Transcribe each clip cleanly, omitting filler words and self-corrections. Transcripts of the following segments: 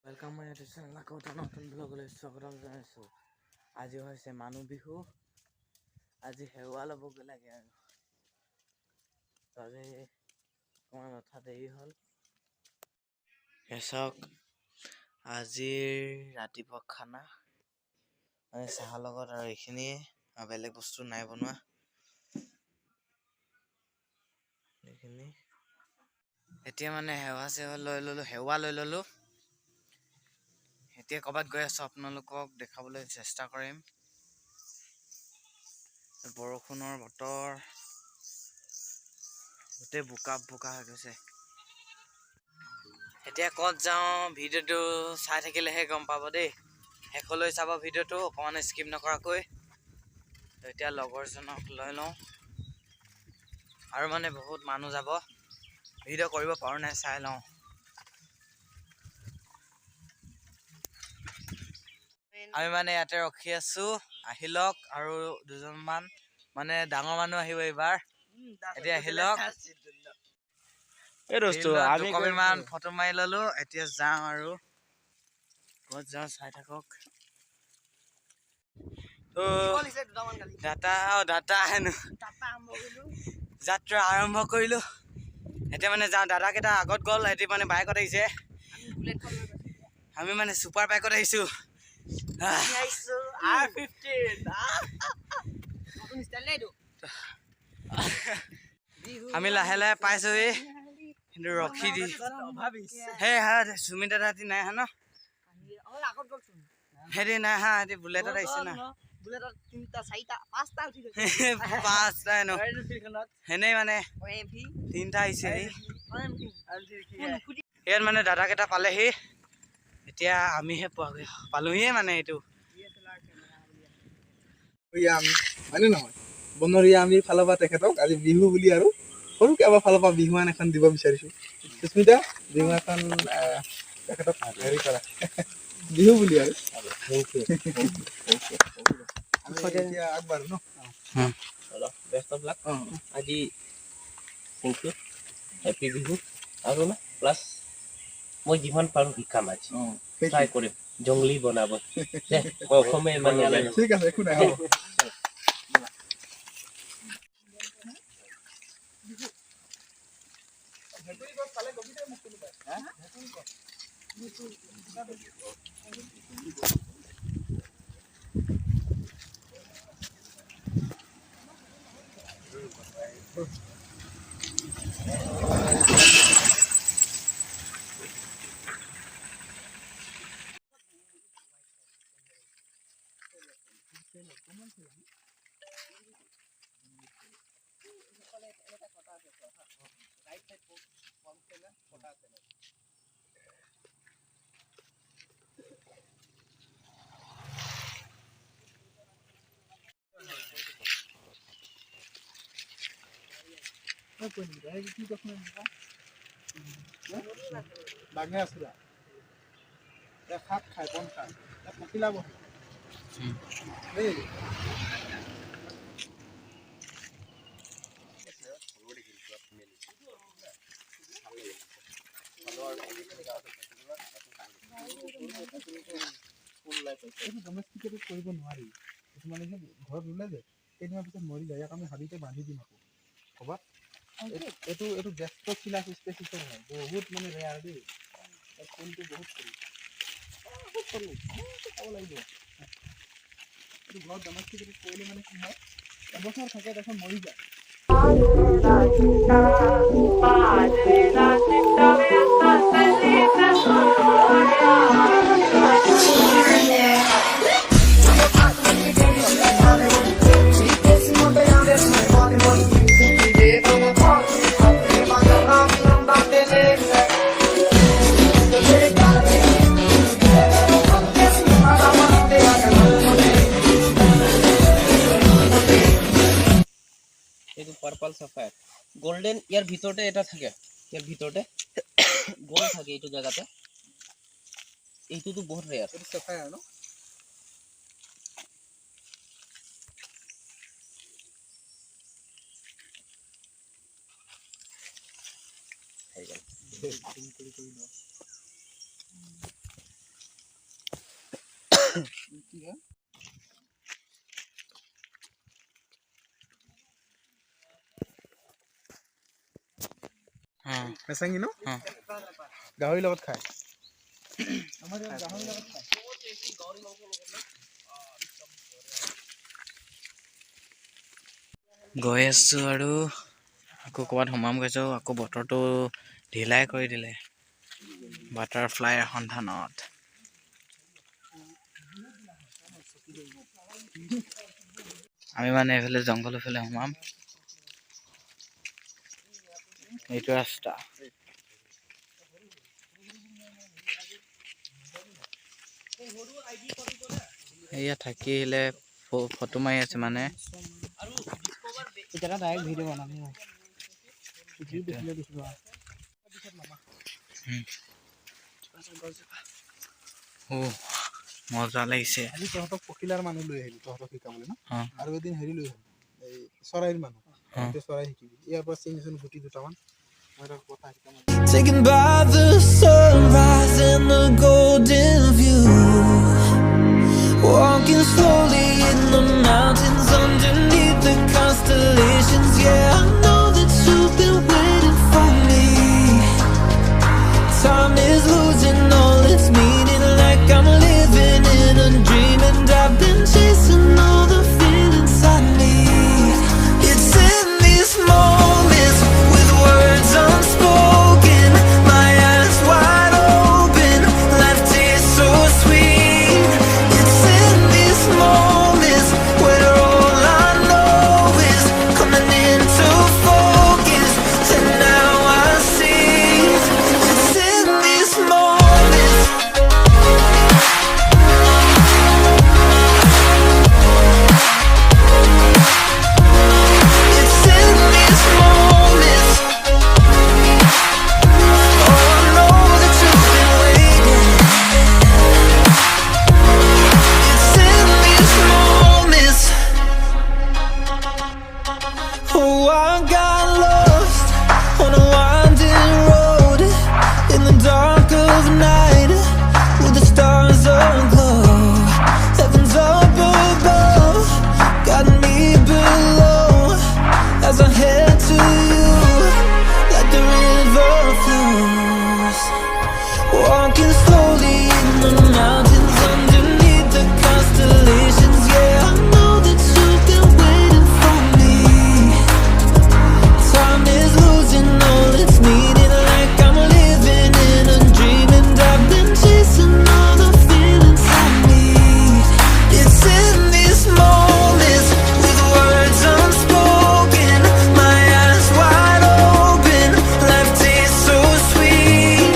Welcome my channel আকৌ নতুন ব্লগলৈ স্বাগতম জনাইছো। আজি হৈছে মানুহ বিহু। আজি হেৱা ল'বগৈ লাগে আৰু আজি অকণমান উঠা দেৰি হ'ল। চাওক আজিৰ ৰাতিপুৱা খানা মানে চাহৰ লগত আৰু এইখিনিয়ে, বেলেগ বস্তু নাই বনোৱা। এইখিনি এতিয়া মানে হেৱা লৈ ললো। এতিয়া ক'ৰবাত গৈ আছো, আপোনালোকক দেখাবলৈ চেষ্টা কৰিম। বৰষুণৰ বতৰ, গোটেই বোকা হৈ গৈছে। এতিয়া ক'ত যাওঁ ভিডিঅ'টো চাই থাকিলেহে গম পাব দেই। শেষলৈ চাব ভিডিঅ'টো অকণমান স্কিপ নকৰাকৈ। এতিয়া লগৰজনক লৈ লওঁ আৰু মানে বহুত মানুহ যাব, ভিডিঅ' কৰিব পাৰো নাই চাই লওঁ। আমি মানে ইয়াতে ৰখি আছো, আহি লওক আৰু দুজনমান মানে ডাঙৰ মানুহ আহিব এইবাৰ। এতিয়া আহি লওক, দুকপিমান ফটো মাৰি ললো। এতিয়া যাওঁ আৰু ক'ত যাওঁ চাই থাকক। যাত্ৰা আৰম্ভ কৰিলো। এতিয়া মানে যাওঁ, দাদা কেইটা আগত গ'ল, এতিয়া মানে বাইকত আহিছে। আমি মানে চুপাৰ বাইকত আহিছো। আমি লাহে লাহে পাইছোহি, কিন্তু ৰখি দি সুমিত দাদা নাই হা ন, হেৰি নাই হা, বুলেটত আহিছে না। পাঁচটা সেনেই মানে তিনিটা আহিছে। ইয়াত মানে দাদা কেইটা পালেহি, এতিয়া আমিহে পালোহিয়ে মানে এইটো হয়নে নহয়। বনৰীয়া আমি ফালৰ পৰা তেখেতক আজি বিহু বুলি আৰু সৰুকে আমাৰ ফালৰ পৰা বিহুৱান এখন দিব বিচাৰিছো। সুস্মিতা, বিহুৱান তেখেতক হেৰি কৰা বিহু বুলি আৰু আগবাঢ়ো ন। Best of luck. আজি থেংক ইউ, হেপী বিহু। আৰু না প্লাছ মই যিমান পাৰোঁ শিকাম, আজি ট্ৰাই কৰিম জংলী বনাব। মই অসমীয়া ইমান নাজানো। ঠিক আছে, একো নাই। বাঘে আছিলা খাপ খাই বন খাই পখিলা বহি দেই। ডমেষ্টিকেটেড কৰিব নোৱাৰি। কিছুমানে যে ঘৰত ৰুলে যে কেইদিনৰ পিছত মৰি যায়, ইয়াক আমি হাবিতে বান্ধি দিম আকৌ ক'ৰবাত। এইটো ডেষ্ট্ৰফিলা স্পেচিছৰ হয়, বহুত মানে ৰেয়াৰ দেই। কোনটো বহুত সৰু চাব লাগিব। এইটো ঘৰত ডমেষ্টিকেটেড কৰিলে মানে কি হয়, এবছৰ থাকে তাৰপিছত মৰি যায়। এইটো পাৰ্পল চাফায়াৰ গোল্ডেন, ইয়াৰ ভিতৰতে এটা থাকে, ইয়াৰ ভিতৰতে গোল্ড থাকে এইটো জেগাতে। এইটোতো বহুত ৰেয়াৰ। এইটো চাফায়াৰ ন। মেচাঙি ন গাহৰিৰ লগত খায় আমাৰ ইয়াত গাহৰিৰ লগত খায় গৈ আছোঁ আৰু আকৌ ক'ৰবাত সোমাম গৈছোঁ আকৌ বতৰটো ঢিলাই কৰি দিলে বাটাৰফ্লাইৰ সন্ধানত আমি মানে এইফালে জংঘলৰ ফালে সোমাম এইটো ৰাস্তা এয়া থাকিলে ফটো মাৰি আছে মানে এটা ডাইৰেক্ট ভিডিঅ' বনাম মজা লাগিছে আজি তহঁতক পখিলাৰ মানুহ লৈ আহিলোঁ তহঁতক শিকাবলৈ ন আৰু এদিন হেৰি লৈ আহিম এই চৰাইৰ মানুহ চৰাই শিকিবি ইয়াৰ পৰা চিঙিচোন গুটি দুটামান মই তাক কথা শিকাম Taken by the sunrise and the golden view, walking slowly in the mountains underneath the constellations. Yeah, I know that you've been waiting for me. Time is losing all its meaning, like I'm living in a dream, and I've been chasing all the feelings I need. It's in these moments with words unspoken, my eyes wide open, life tastes so sweet. It's in these moments where all I know is coming into focus, and now I see. It's in these moments. It's in these moments. Oh, I know that you've been waiting. It's in these moments. Oh, I got lost on a winding road in the dark of night with the stars aglow. Heaven's up above, got me below as I head to you like the river flows. Walking slowly in the mountains underneath the constellations. Yeah, I know that you've been waiting for me. Time is losing all its meaning, like I'm living in a dream, and I've been chasing all the feelings I need. It's in these moments with words unspoken, my eyes wide open, life tastes so sweet.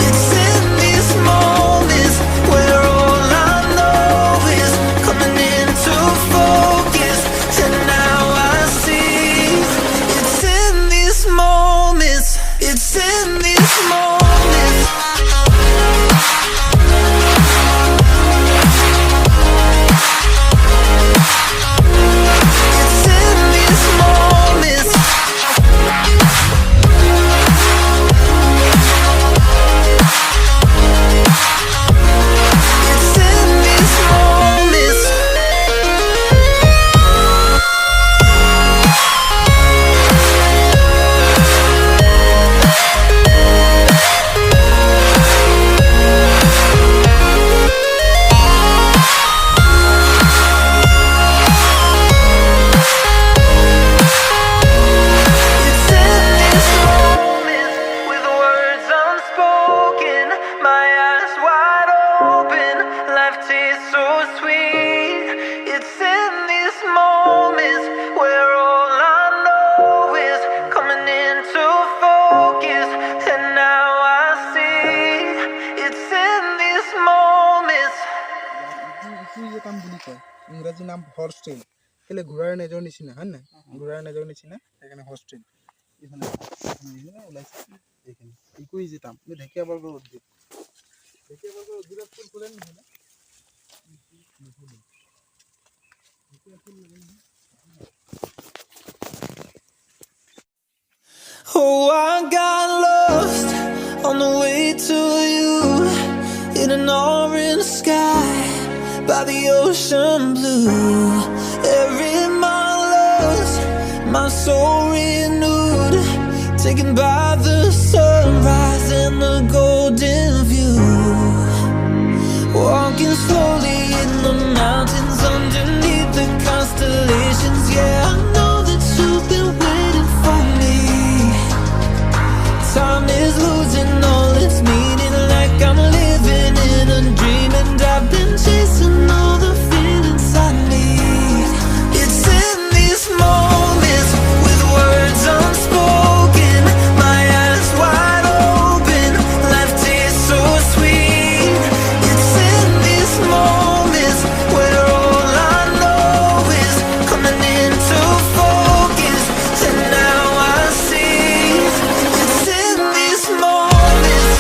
It's in these moments where all I know is coming into focus, and now I see. It's in these moments. It's in these moments. It's in these moments. It's in these moments. It's in these moments with words unspoken, my eyes wide open, life tastes so sweet. It's in these moments where all I know is coming into focus, and now I see. It's in these moments. যে কাম বুলি কয় ইংৰাজী নাম horse train কেলে ঘোঁৰাৰ নেজৰ নিচিনা হয় নাই ঘোঁৰাৰ নেজৰ নিচিনা সেইকাৰণে হৰ্চ ট্ৰেইন এইফালে ওলাইছে এইখিনি ইকুই যে কাম ঢেকীয়া বৰ্গৰ উদ্ভিদ উদ্ভিদত ফুল ফুলে নহয় Oh, I got lost on the way to you in an orange sky. by the ocean blue. Every mile lost, my soul renewed, taken by the sunrise and the golden view. Walking slowly in the mountains underneath the constellations. Yeah, I know that you've been waiting for me. Time is losing all its meaning, like I'm living in a dream, and I've been chasing all the feelings I need. It's in these moments with words unspoken, my eyes wide open, life tastes so sweet. It's in these moments where all I know is coming into focus, and now I see. It's in these moments.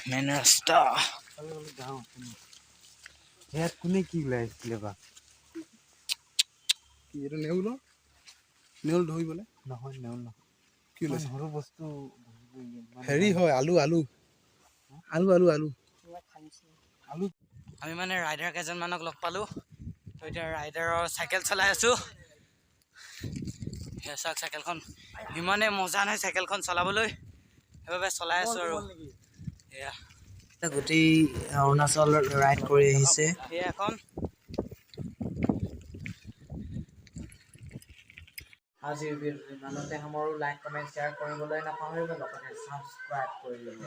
Main ৰাস্তা গাঁও ইয়াত কোনে কি ওলাই আহিছিলে বা কি এইটো নেউল নেউল ধৰিবলে নহয় নেউল নহয় কি ওলাইছে সৰু বস্তু হেৰি হয় আলু আলু আলু আলু আলু আলু আমি মানে ৰাইডাৰ কেইজনমানক লগ পালোঁ। তো এতিয়া ৰাইডাৰৰ চাইকেল চলাই আছোঁ। সেয়া চাওক চাইকেলখন ইমানে মজা নাই চাইকেলখন চলাবলৈ, সেইবাবে চলাই আছোঁ আৰু এয়া গোটেই অৰুণাচল ৰাইড কৰি আহিছে। সেয়া এখন আজিৰ ভিডিঅ'টো ইমানতে সামৰো। লাইক কমেণ্ট শ্বেয়াৰ কৰিবলৈ নাপাহৰিব, লগতে ছাবস্ক্ৰাইব কৰি দিব।